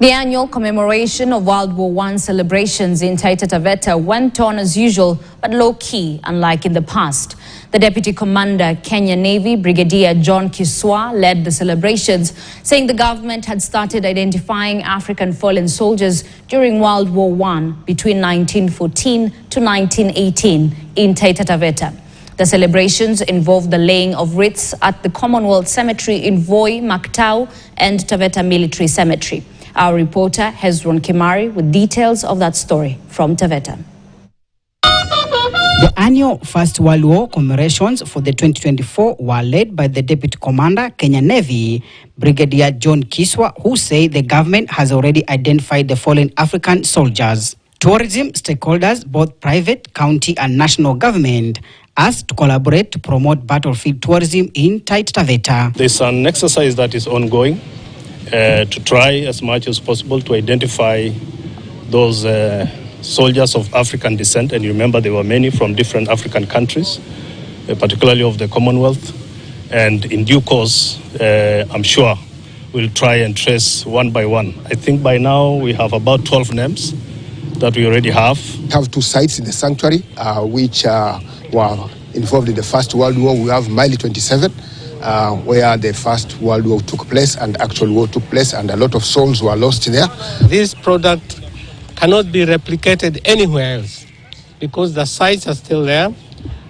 The annual commemoration of World War I celebrations in Taita Taveta went on as usual, but low-key, unlike in the past. The Deputy Commander, Kenya Navy, Brigadier John Kiswa, led the celebrations, saying the government had started identifying African fallen soldiers during World War I between 1914 to 1918 in Taita Taveta. The celebrations involved the laying of wreaths at the Commonwealth Cemetery in Voi, Mactau, and Taveta Military Cemetery. Our reporter, Hezron Kimari, with details of that story from Taveta. The annual First World War commemorations for the 2024 were led by the Deputy Commander, Kenya Navy, Brigadier John Kiswa, who said the government has already identified the fallen African soldiers. Tourism stakeholders, both private, county and national government, asked to collaborate to promote battlefield tourism in Taita Taveta. There's an exercise that is ongoing to try as much as possible to identify those soldiers of African descent. And you remember there were many from different African countries, particularly of the Commonwealth. And in due course, I'm sure we'll try and trace one by one. I think by now we have about 12 names that we already have. We have 2 sites in the sanctuary which were involved in the First World War. We have Mile 27, where the First World War took place and actual war took place, and a lot of souls were lost there. This product cannot be replicated anywhere else because the sites are still there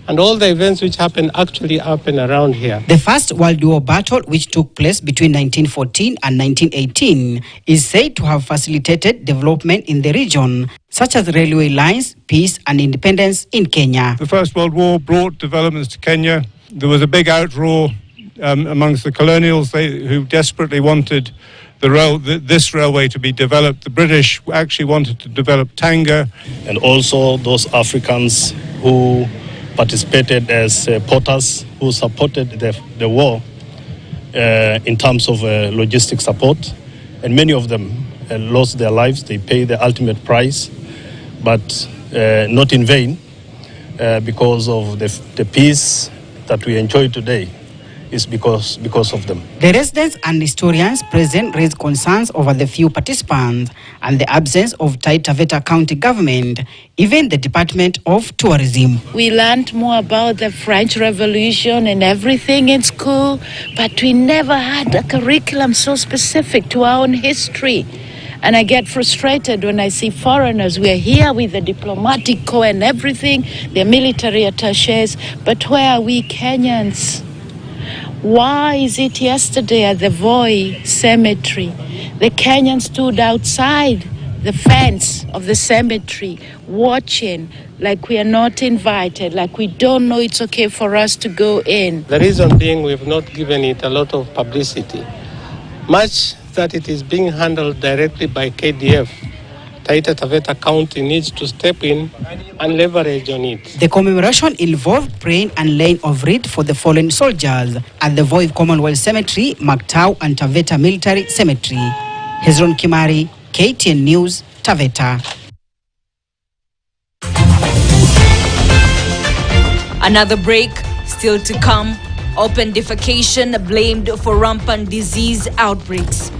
and all the events which actually happen around here. The First World War battle, which took place between 1914 and 1918, is said to have facilitated development in the region, such as railway lines, peace and independence in Kenya. The First World War brought developments to Kenya. There was a big outroar amongst the colonials who desperately wanted this railway to be developed. The British actually wanted to develop Tanga. And also those Africans who participated as porters, who supported the war in terms of logistic support. And many of them lost their lives. They paid the ultimate price, but not in vain, because of the peace that we enjoy today is because of them. The residents and historians present raised concerns over the few participants and the absence of Taita Taveta County government, even the Department of Tourism. We learned more about the French Revolution and everything in school, but we never had a curriculum so specific to our own history. And I get frustrated when I see foreigners. We are here with the diplomatic corps and everything, the military attaches, but where are we Kenyans? Why is it yesterday at the Voi cemetery, the Kenyans stood outside the fence of the cemetery watching like we are not invited, like we don't know it's okay for us to go in? The reason being we've not given it a lot of publicity. Much that it is being handled directly by KDF. Taita Taveta County needs to step in and leverage on it. The commemoration involved praying and laying of wreath for the fallen soldiers at the Voi Commonwealth Cemetery, Mactau and Taveta Military Cemetery. Hezron Kimari, KTN News, Taveta. Another break still to come. Open defecation blamed for rampant disease outbreaks.